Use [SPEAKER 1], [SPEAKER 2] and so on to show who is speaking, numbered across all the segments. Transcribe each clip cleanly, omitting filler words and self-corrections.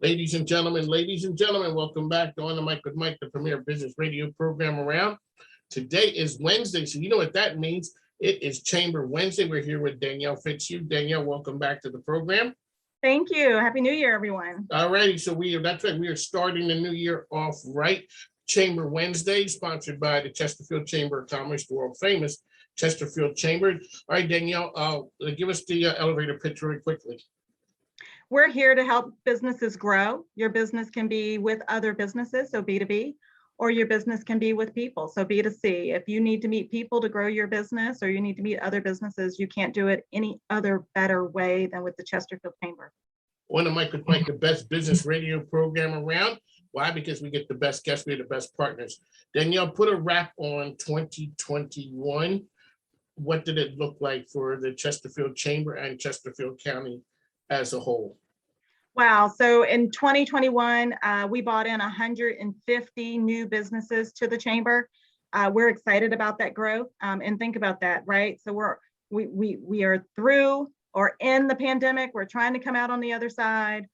[SPEAKER 1] Ladies and gentlemen, welcome back to On the Mic with Mike, the premier business radio program around. Today is Wednesday, so you know what that means. It is Chamber Wednesday. We're here with Danielle Fitzgerald. Danielle, welcome back to the program.
[SPEAKER 2] Thank you. Happy New Year, everyone.
[SPEAKER 1] All righty, so that's right. We are starting the new year off right. Chamber Wednesday, sponsored by the Chesterfield Chamber of Commerce, the world famous Chesterfield Chamber. All right, Danielle, give us the elevator pitch really quickly.
[SPEAKER 2] We're here to help businesses grow. Your business can be with other businesses, so B2B, or your business can be with people, so B2C. If you need to meet people to grow your business, or you need to meet other businesses, you can't do it any other better way than with the Chesterfield Chamber.
[SPEAKER 1] On the Mic with Mike, the best business radio program around. Why? Because we get the best guests, we have the best partners. Danielle, put a wrap on 2021. What did it look like for the Chesterfield Chamber and Chesterfield County as a whole?
[SPEAKER 2] Wow. So in 2021, we brought in 150 new businesses to the chamber. We're excited about that growth. And think about that, right? So we are through or in the pandemic. We're trying to come out on the other side,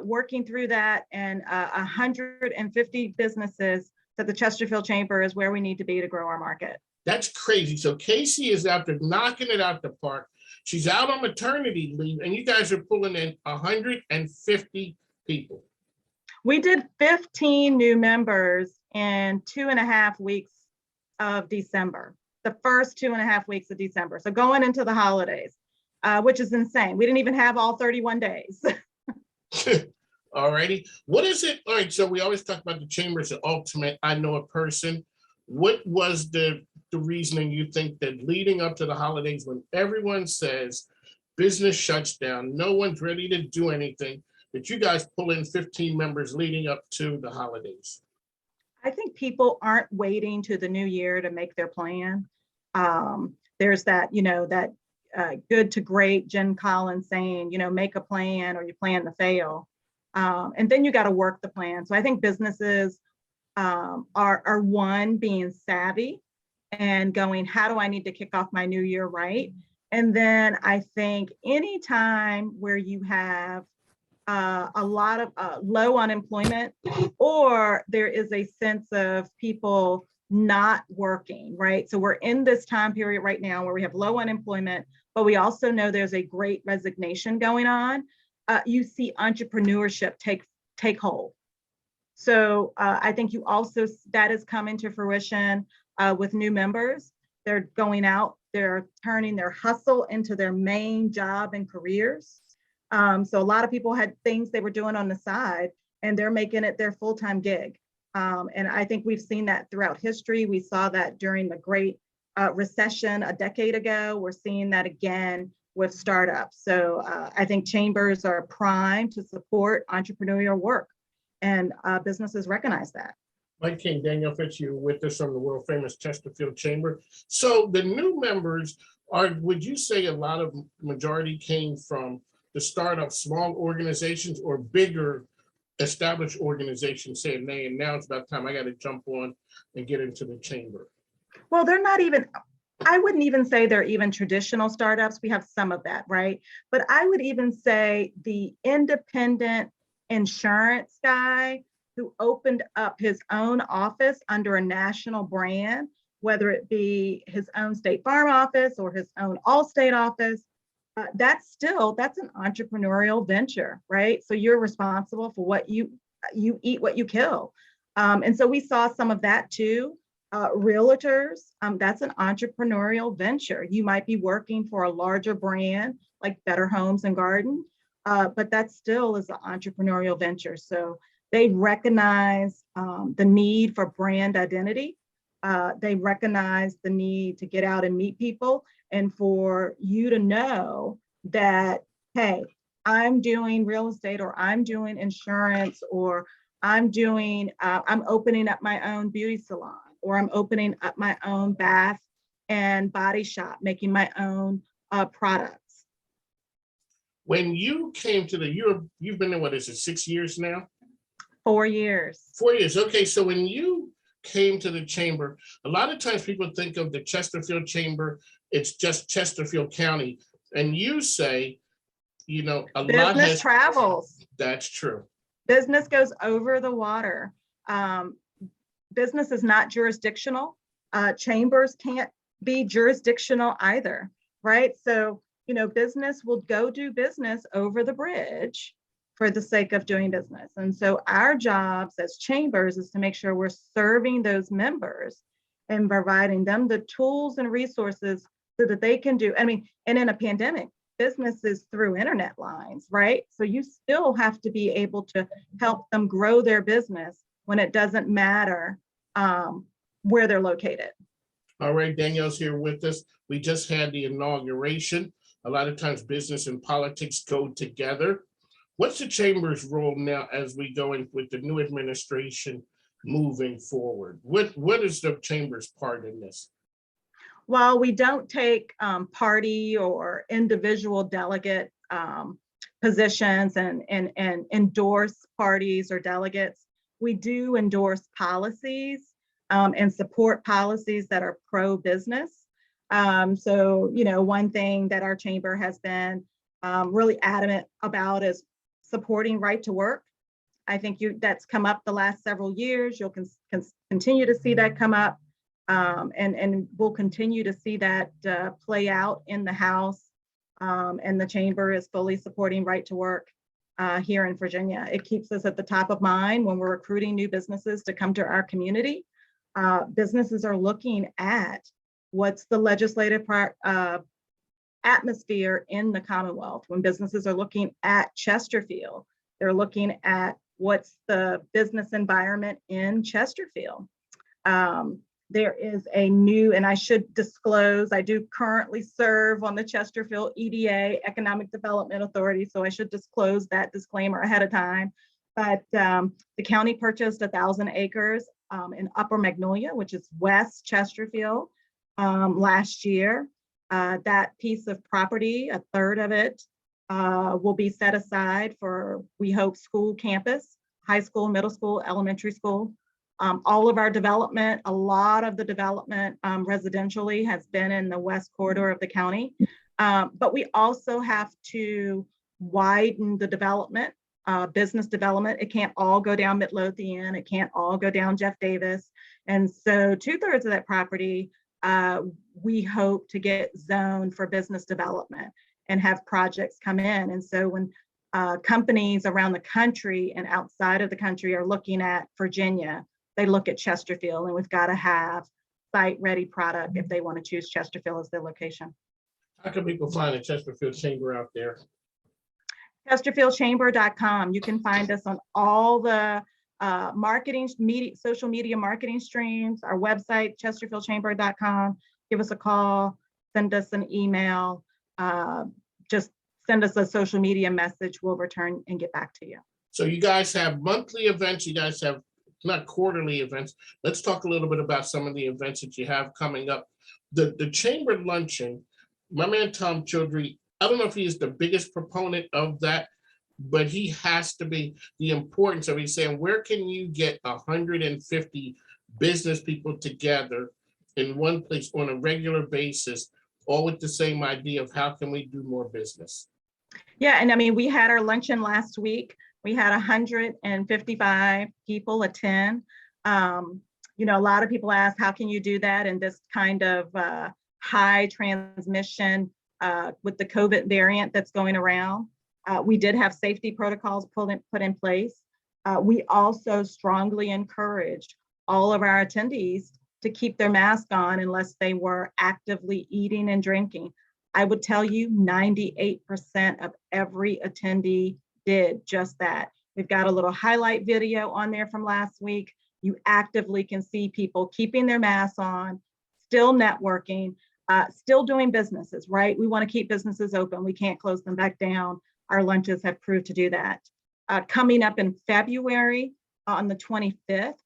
[SPEAKER 2] working through that, and 150 businesses that the Chesterfield Chamber is where we need to be to grow our market.
[SPEAKER 1] That's crazy. So Casey is out there knocking it out the park. She's out on maternity leave, and you guys are pulling in 150 people.
[SPEAKER 2] We did 15 new members in 2.5 weeks of December, the first 2.5 weeks of December. So going into the holidays, which is insane. We didn't even have all 31 days.
[SPEAKER 1] All righty. What is it? All right. So we always talk about the chamber as the ultimate I know a person. What was the reasoning you think that leading up to the holidays, when everyone says business shuts down, no one's ready to do anything, that you guys pull in 15 members leading up to the holidays?
[SPEAKER 2] I think people aren't waiting to the new year to make their plan. There's that, that good to great Jen Collins saying, make a plan or you plan to fail. And then you got to work the plan. So I think businesses are one, being savvy and going, how do I need to kick off my new year right? And then I think anytime where you have a lot of low unemployment, or there is a sense of people not working, right? So we're in this time period right now where we have low unemployment, but we also know there's a great resignation going on. You see entrepreneurship take hold. So I think that is coming to fruition with new members. They're going out, they're turning their hustle into their main job and careers. So a lot of people had things they were doing on the side, and they're making it their full-time gig. And I think we've seen that throughout history. We saw that during the Great Recession a decade ago. We're seeing that again with startups. So I think chambers are primed to support entrepreneurial work, and businesses recognize that.
[SPEAKER 1] Mike King, Danielle Fitzgerald with us from the world famous Chesterfield Chamber. So the new members would you say a lot of majority came from the start of small organizations or bigger established organizations saying, hey, and now it's about time I got to jump on and get into the chamber?
[SPEAKER 2] Well, I wouldn't even say they're even traditional startups. We have some of that, right? But I would even say the independent insurance guy who opened up his own office under a national brand, whether it be his own State Farm office or his own Allstate office, that's an entrepreneurial venture, right? So you're responsible for what you eat, what you kill. And so we saw some of that too. Realtors, that's an entrepreneurial venture. You might be working for a larger brand like Better Homes and Garden, but that still is an entrepreneurial venture. So they recognize the need for brand identity. They recognize the need to get out and meet people, and for you to know that, hey, I'm doing real estate, or I'm doing insurance, or I'm opening up my own beauty salon, or I'm opening up my own bath and body shop, making my own products.
[SPEAKER 1] When you came to you've been there, what is it, 6 years now?
[SPEAKER 2] 4 years.
[SPEAKER 1] 4 years. Okay, so when you came to the chamber, a lot of times people think of the Chesterfield Chamber, it's just Chesterfield County. And you say, a lot
[SPEAKER 2] business travels.
[SPEAKER 1] That's true.
[SPEAKER 2] Business goes over the water. Business is not jurisdictional. Chambers can't be jurisdictional either, right? So, business will go do business over the bridge for the sake of doing business. And so our jobs as chambers is to make sure we're serving those members and providing them the tools and resources so that they can do, and in a pandemic, business is through internet lines, right? So you still have to be able to help them grow their business when it doesn't matter where they're located.
[SPEAKER 1] All right, Danielle's here with us. We just had the inauguration. A lot of times business and politics go together. What's the chamber's role now as we go in with the new administration moving forward? What is the chamber's part in this?
[SPEAKER 2] While we don't take party or individual delegate positions and endorse parties or delegates, we do endorse policies and support policies that are pro-business. So, one thing that our chamber has been really adamant about is supporting right to work. I think that's come up the last several years. You'll continue to see that come up. And we'll continue to see that play out in the House, and the chamber is fully supporting right to work here in Virginia. It keeps us at the top of mind when we're recruiting new businesses to come to our community. Businesses are looking at what's the legislative atmosphere in the Commonwealth. When businesses are looking at Chesterfield, they're looking at what's the business environment in Chesterfield. There is a new, and I should disclose, I do currently serve on the Chesterfield EDA, Economic Development Authority, so I should disclose that disclaimer ahead of time. But the county purchased 1,000 acres in Upper Magnolia, which is West Chesterfield, last year. That piece of property, a third of it, will be set aside for, we hope, school campus, high school, middle school, elementary school. All of our development, a lot of the development residentially has been in the west corridor of the county. But we also have to widen the development, business development. It can't all go down Midlothian. It can't all go down Jeff Davis. And so 2/3 of that property, we hope to get zoned for business development and have projects come in. And so when companies around the country and outside of the country are looking at Virginia, they look at Chesterfield, and we've got to have site-ready product if they want to choose Chesterfield as their location.
[SPEAKER 1] How can people find the Chesterfield Chamber out there?
[SPEAKER 2] ChesterfieldChamber.com. You can find us on all the marketing, social media marketing streams, our website, ChesterfieldChamber.com. Give us a call, send us an email, just send us a social media message. We'll return and get back to you.
[SPEAKER 1] So you guys have monthly events, you guys have not quarterly events. Let's talk a little bit about some of the events that you have coming up. The chamber luncheon, my man Tom Chaudhry, I don't know if he is the biggest proponent of that, but he has to be. The importance of, he's saying, where can you get 150 business people together in one place on a regular basis, all with the same idea of how can we do more business?
[SPEAKER 2] Yeah, and we had our luncheon last week. We had 155 people attend. A lot of people ask, how can you do that in this kind of high transmission with the COVID variant that's going around? We did have safety protocols put in place. We also strongly encouraged all of our attendees to keep their mask on unless they were actively eating and drinking. I would tell you 98% of every attendee did just that. We've got a little highlight video on there from last week. You actively can see people keeping their masks on, still networking, still doing businesses, right? We want to keep businesses open. We can't close them back down. Our lunches have proved to do that. Coming up in February on the 25th,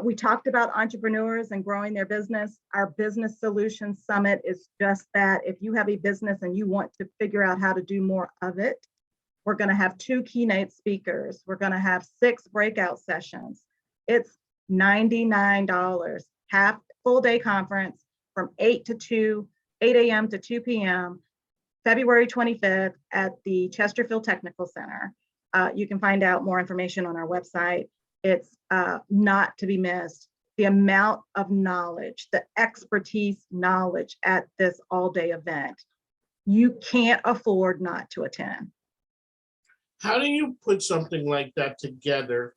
[SPEAKER 2] we talked about entrepreneurs and growing their business. Our Business Solutions Summit is just that. If you have a business and you want to figure out how to do more of it, we're going to have 2 keynote speakers. We're going to have 6 breakout sessions. It's $99, half full day conference from 8 a.m. to 2 p.m., February 25th at the Chesterfield Technical Center. You can find out more information on our website. It's not to be missed. The amount of knowledge, the expertise knowledge at this all-day event, you can't afford not to attend.
[SPEAKER 1] How do you put something like that together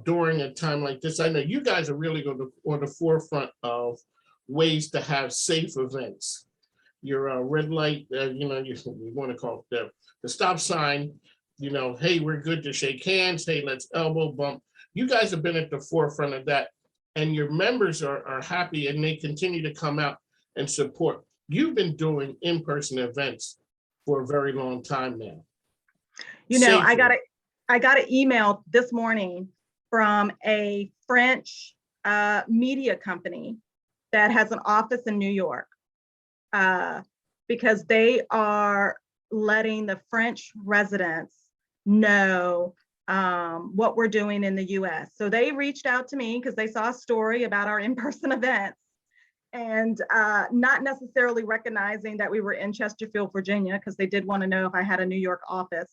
[SPEAKER 1] during a time like this? I know you guys are really on the forefront of ways to have safe events. Your red light, you want to call it the stop sign, hey, we're good to shake hands. Hey, let's elbow bump. You guys have been at the forefront of that, and your members are happy, and they continue to come out and support. You've been doing in-person events for a very long time now.
[SPEAKER 2] I got an email this morning from a French media company that has an office in New York, because they are letting the French residents know what we're doing in the US. So they reached out to me because they saw a story about our in-person events, and not necessarily recognizing that we were in Chesterfield, Virginia, because they did want to know if I had a New York office.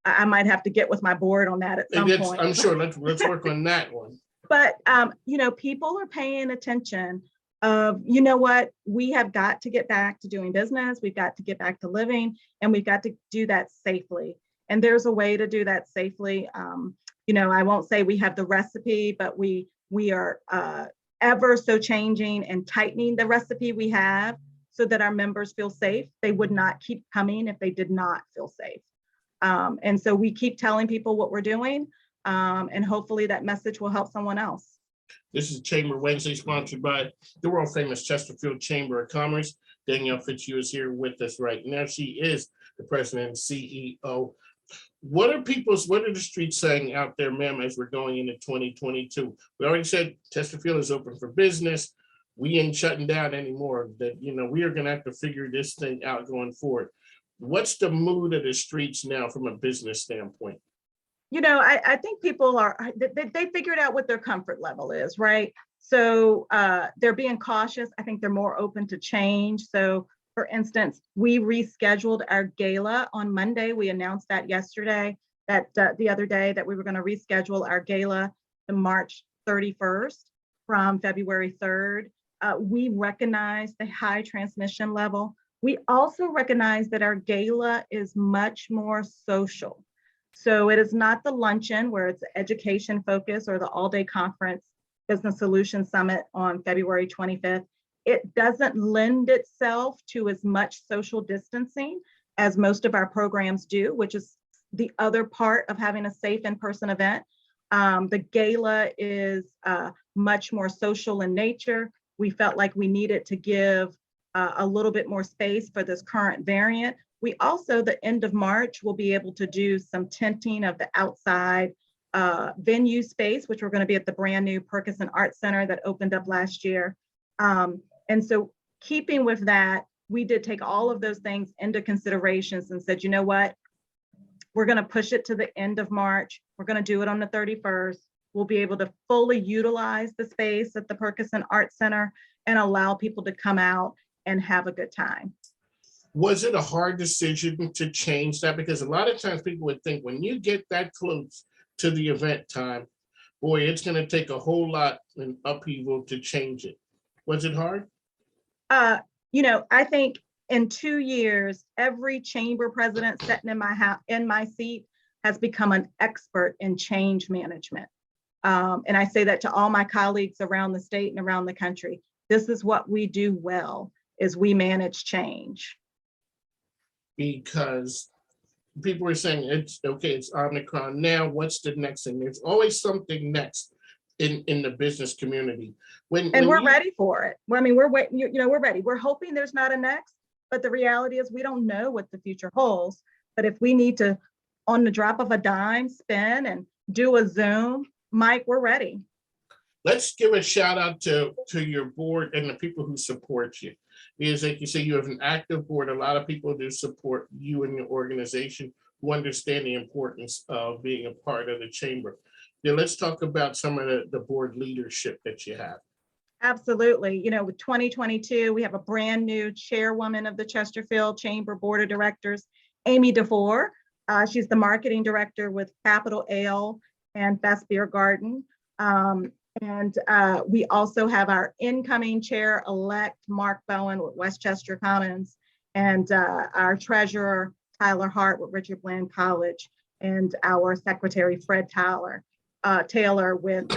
[SPEAKER 2] I might have to get with my board on that at some point.
[SPEAKER 1] I'm sure. Let's work on that one.
[SPEAKER 2] But people are paying attention of, what, we have got to get back to doing business. We've got to get back to living, and we've got to do that safely. And there's a way to do that safely. I won't say we have the recipe, but we are ever so changing and tightening the recipe we have so that our members feel safe. They would not keep coming if they did not feel safe. And so we keep telling people what we're doing, and hopefully that message will help someone else.
[SPEAKER 1] This is Chamber Wednesday, sponsored by the world famous Chesterfield Chamber of Commerce. Danielle Fitzgerald is here with us right now. She is the president and CEO. What are the streets saying out there, ma'am, as we're going into 2022? We already said Chesterfield is open for business. We ain't shutting down anymore. That, we are going to have to figure this thing out going forward. What's the mood of the streets now from a business standpoint?
[SPEAKER 2] I think people they figured out what their comfort level is, right? So they're being cautious. I think they're more open to change. So for instance, we rescheduled our gala on Monday. We announced that yesterday, that the other day, that we were going to reschedule our gala to March 31st from February 3rd. We recognize the high transmission level. We also recognize that our gala is much more social. So it is not the luncheon where it's education focus, or the all-day conference business solution summit on February 25th. It doesn't lend itself to as much social distancing as most of our programs do, which is the other part of having a safe in-person event. The gala is much more social in nature. We felt like we needed to give a little bit more space for this current variant. We also, the end of March, will be able to do some tinting of the outside venue space, which we're going to be at the brand new Perkison Art Center that opened up last year. And so keeping with that, we did take all of those things into considerations and said, you know what, we're going to push it to the end of March. We're going to do it on the 31st. We'll be able to fully utilize the space at the Perkison Art Center and allow people to come out and have a good time.
[SPEAKER 1] Was it a hard decision to change that? Because a lot of times people would think when you get that close to the event time, boy, it's going to take a whole lot in upheaval to change it. Was it hard?
[SPEAKER 2] I think in 2 years, every chamber president sitting in my seat has become an expert in change management. And I say that to all my colleagues around the state and around the country. This is what we do well, is we manage change.
[SPEAKER 1] Because people are saying it's okay, it's Omicron now. What's the next thing? There's always something next in the business community. When
[SPEAKER 2] we're ready for it. I mean, we're ready. We're hoping there's not a next, but the reality is we don't know what the future holds. But if we need to, on the drop of a dime, spin and do a Zoom, Mike, we're ready.
[SPEAKER 1] Let's give a shout out to your board and the people who support you. Because like you say, you have an active board. A lot of people do support you and your organization, who understand the importance of being a part of the chamber. Now, let's talk about some of the board leadership that you have.
[SPEAKER 2] Absolutely. With 2022, we have a brand new chairwoman of the Chesterfield Chamber Board of Directors, Amy DeVore. She's the marketing director with Capital Ale and Best Beer Garden. And we also have our incoming chair-elect, Mark Bowen with Westchester Commons, and our treasurer, Tyler Hart with Richard Bland College, and our secretary, Fred Taylor with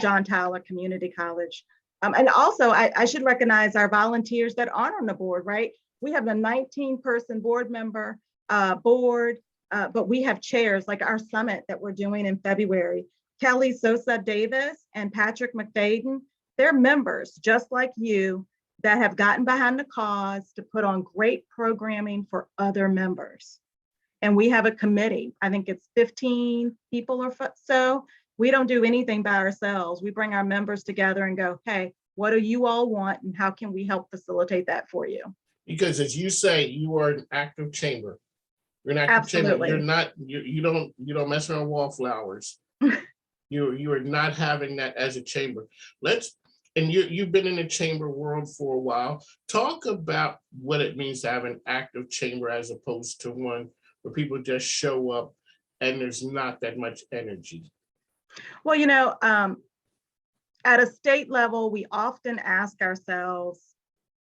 [SPEAKER 2] John Tyler Community College. And also, I should recognize our volunteers that aren't on the board, right? We have a 19-person board member board, but we have chairs like our summit that we're doing in February. Kelly Sosa Davis and Patrick McFadden, they're members just like you that have gotten behind the cause to put on great programming for other members. And we have a committee. I think it's 15 people or so. We don't do anything by ourselves. We bring our members together and go, hey, what do you all want and how can we help facilitate that for you?
[SPEAKER 1] Because as you say, you are an active chamber. You're an active
[SPEAKER 2] Absolutely.
[SPEAKER 1] chamber. You're not, you don't mess around wallflowers. You are not having that as a chamber. And you've been in the chamber world for a while. Talk about what it means to have an active chamber as opposed to one where people just show up and there's not that much energy.
[SPEAKER 2] Well, you know, at a state level, we often ask ourselves,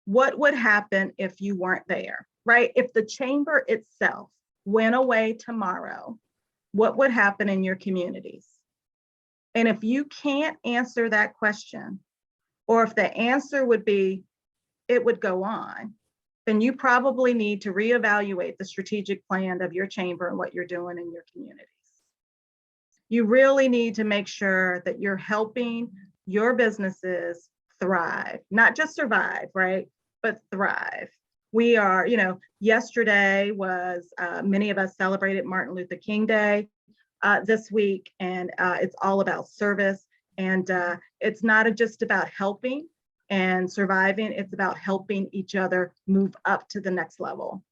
[SPEAKER 2] what would happen if you weren't there, right? If the chamber itself went away tomorrow, what would happen in your communities? And if you can't answer that question, or if the answer would be, it would go on, then you probably need to reevaluate the strategic plan of your chamber and what you're doing in your communities. You really need to make sure that you're helping your businesses thrive, not just survive, right? But thrive. We are, you know, yesterday was, many of us celebrated Martin Luther King Day this week, and it's all about service. And it's not just about helping and surviving, it's about helping each other move up to the next level.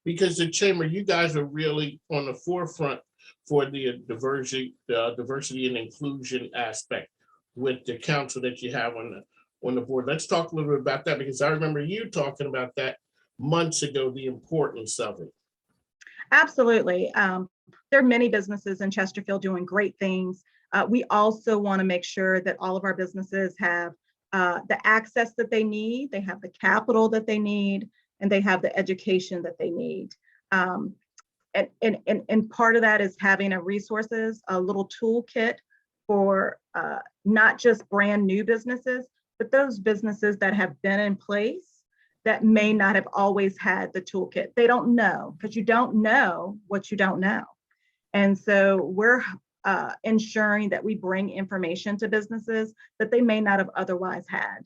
[SPEAKER 1] Because the chamber, you guys are really on the forefront for the diversity and inclusion aspect with the council that you have on the board. Let's talk a little bit about that, because I remember you talking about that months ago, the importance of it.
[SPEAKER 2] Absolutely. There are many businesses in Chesterfield doing great things. We also want to make sure that all of our businesses have the access that they need, they have the capital that they need, and they have the education that they need. And part of that is having a resources, a little toolkit for not just brand new businesses, but those businesses that have been in place that may not have always had the toolkit. They don't know, because you don't know what you don't know. And so we're ensuring that we bring information to businesses that they may not have otherwise had.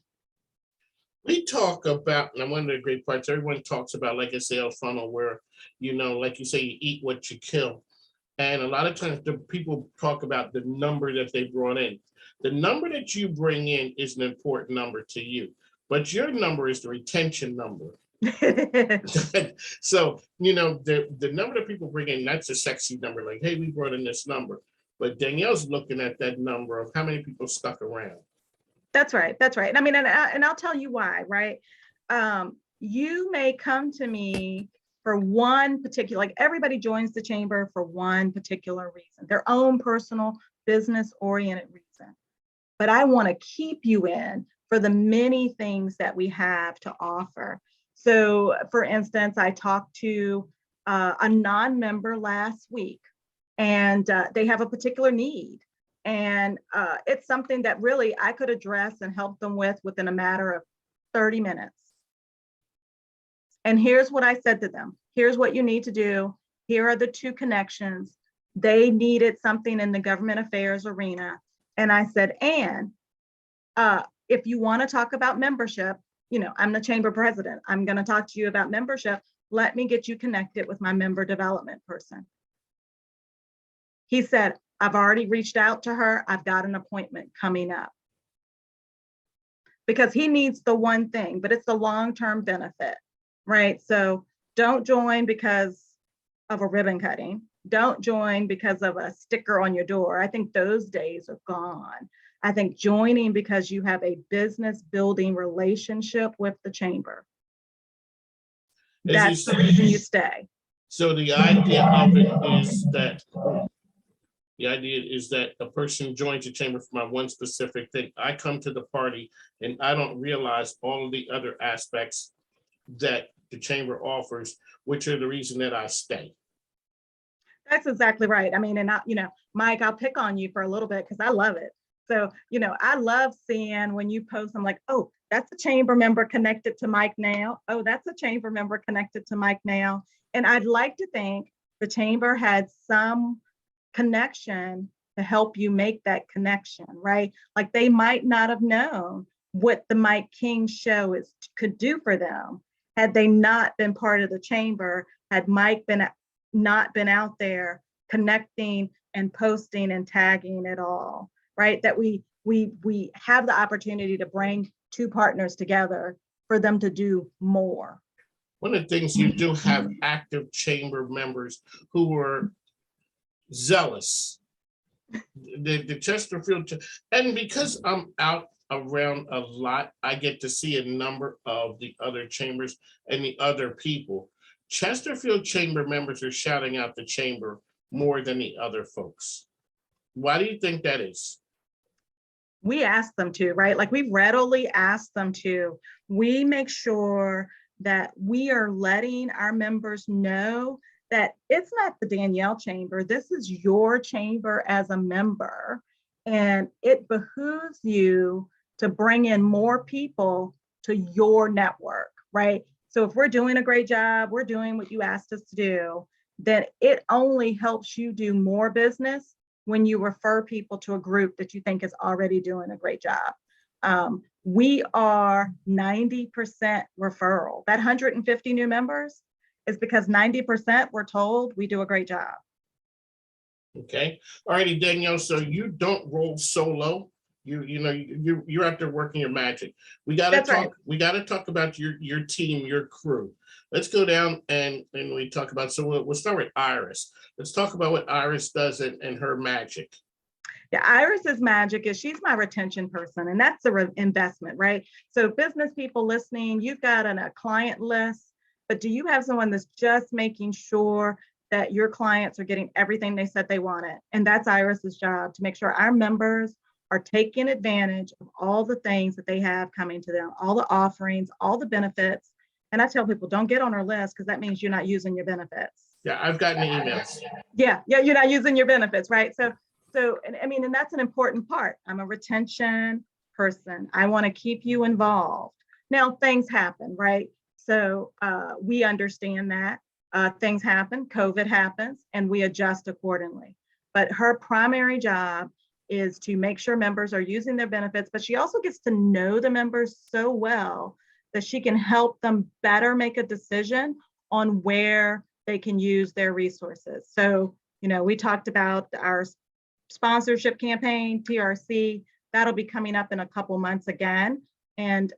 [SPEAKER 1] We talk about, and one of the great parts, everyone talks about like a sales funnel where, you know, like you say, you eat what you kill. And a lot of times the people talk about the number that they brought in. The number that you bring in is an important number to you, but your number is the retention number. So, you know, the number that people bring in, that's a sexy number, like, hey, we brought in this number. But Danielle's looking at that number of how many people stuck around. That's
[SPEAKER 2] right. That's right. I mean, and I'll tell you why, right? You may come to me for one particular, like everybody joins the chamber for one particular reason, their own personal business-oriented reason. But I want to keep you in for the many things that we have to offer. So for instance, I talked to a non-member last week, and they have a particular need. And it's something that really I could address and help them with within a matter of 30 minutes. And here's what I said to them. Here's what you need to do. Here are the two connections. They needed something in the government affairs arena. And I said, and if you want to talk about membership, you know, I'm the chamber president. I'm going to talk to you about membership. Let me get you connected with my member development person. He said, I've already reached out to her. I've got an appointment coming up. Because he needs the one thing, but it's the long-term benefit, right? So don't join because of a ribbon cutting. Don't join because of a sticker on your door. I think those days are gone. I think joining because you have a business building relationship with the chamber. That's the reason you stay.
[SPEAKER 1] So the idea of it is that a person joins the chamber for my one specific thing. I come to the party and I don't realize all of the other aspects that the chamber offers, which are the reason that I stay.
[SPEAKER 2] That's exactly right. I mean, and Mike, I'll pick on you for a little bit because I love it. So, I love seeing when you post, I'm like, oh, that's a chamber member connected to Mike now. Oh, that's a chamber member connected to Mike now. And I'd like to think the chamber had some connection to help you make that connection, right? Like they might not have known what the Mike King show could do for them had they not been part of the chamber, had Mike not been out there connecting and posting and tagging at all, right? That we have the opportunity to bring two partners together for them to do more.
[SPEAKER 1] One of the things you do have active chamber members who are zealous. The Chesterfield, and because I'm out around a lot, I get to see a number of the other chambers and the other people. Chesterfield Chamber members are shouting out the chamber more than the other folks. Why do you think that is?
[SPEAKER 2] We ask them to, right? Like we readily ask them to. We make sure that we are letting our members know that it's not the Danielle Chamber. This is your chamber as a member. And it behooves you to bring in more people to your network, right? So if we're doing a great job, we're doing what you asked us to do, then it only helps you do more business when you refer people to a group that you think is already doing a great job. We are 90% referral. That 150 new members is because 90% were told we do a great job.
[SPEAKER 1] Okay. All righty, Danielle. So you don't roll solo. You're out there working your magic. We got to talk. Right. We got to talk about your team, your crew. Let's go down and we talk about. So we'll start with Iris. Let's talk about what Iris does and her magic.
[SPEAKER 2] Yeah, Iris's magic is she's my retention person, and that's the investment, right? So business people listening, you've got a client list, but do you have someone that's just making sure that your clients are getting everything they said they wanted? And that's Iris's job, to make sure our members are taking advantage of all the things that they have coming to them, all the offerings, all the benefits. And I tell people, don't get on our list because that means you're not using your benefits.
[SPEAKER 1] Yeah, I've gotten the emails.
[SPEAKER 2] Yeah, you're not using your benefits, right? So, and that's an important part. I'm a retention person. I want to keep you involved. Now, things happen, right? So we understand that things happen, COVID happens, and we adjust accordingly. But her primary job is to make sure members are using their benefits, but she also gets to know the members so well that she can help them better make a decision on where they can use their resources. So, we talked about our sponsorship campaign, TRC, that'll be coming up in a couple months again. And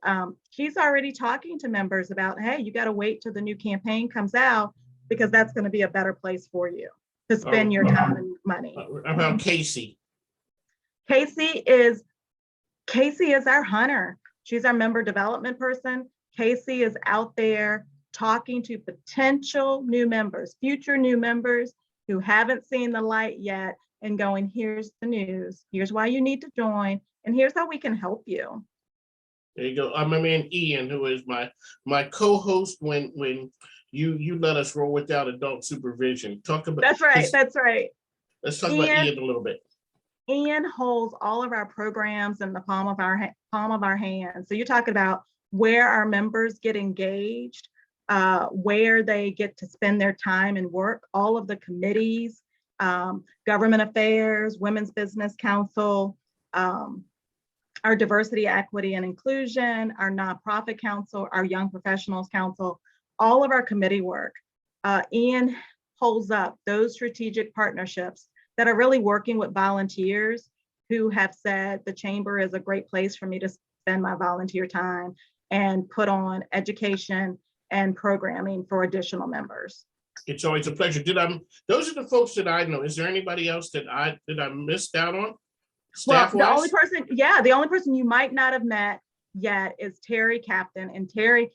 [SPEAKER 2] she's already talking to members about, hey, you got to wait till the new campaign comes out because that's going to be a better place for you to spend your time and money.
[SPEAKER 1] About Casey.
[SPEAKER 2] Casey is our hunter. She's our member development person. Casey is out there talking to potential new members, future new members who haven't seen the light yet, and going, here's the news, here's why you need to join, and here's how we can help you.
[SPEAKER 1] There you go. I'm my man Ian, who is my co-host when you let us roll without adult supervision. Talk about
[SPEAKER 2] that's right.
[SPEAKER 1] Let's talk about Ian a little bit.
[SPEAKER 2] Ian holds all of our programs in the palm of our hands. So you're talking about where our members get engaged, where they get to spend their time and work, all of the committees, government affairs, Women's Business Council, our diversity, equity, and inclusion, our nonprofit council, our young professionals council, all of our committee work. Ian holds up those strategic partnerships that are really working with volunteers who have said the chamber is a great place for me to spend my volunteer time and put on education and programming for additional members.
[SPEAKER 1] It's always a pleasure. Those are the folks that I know. Is there anybody else that I missed out on?
[SPEAKER 2] Well, the only person you might not have met yet is Terry Captain. And Terry,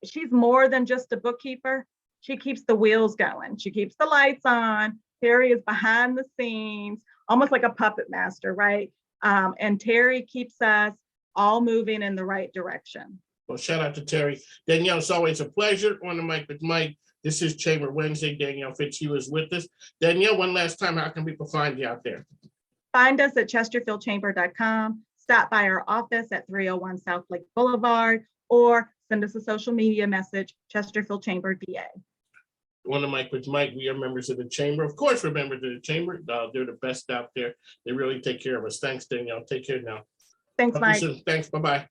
[SPEAKER 2] she's more than just a bookkeeper. she keeps the wheels going. She keeps the lights on. Terry is behind the scenes, almost like a puppet master, right? And Terry keeps us all moving in the right direction.
[SPEAKER 1] Well, shout out to Terry. Danielle, it's always a pleasure. On the mic with Mike. This is Chamber Wednesday. Danielle Fitzgerald is with us. Danielle, one last time, how can people find you out there?
[SPEAKER 2] Find us at chesterfieldchamber.com. Stop by our office at 301 South Lake Boulevard, or send us a social media message, Chesterfield Chamber VA.
[SPEAKER 1] On the mic with Mike. We are members of the chamber. Of course, we're members of the chamber. They're the best out there. They really take care of us. Thanks, Danielle. Take care now.
[SPEAKER 2] Thanks, Mike.
[SPEAKER 1] Thanks. Bye-bye.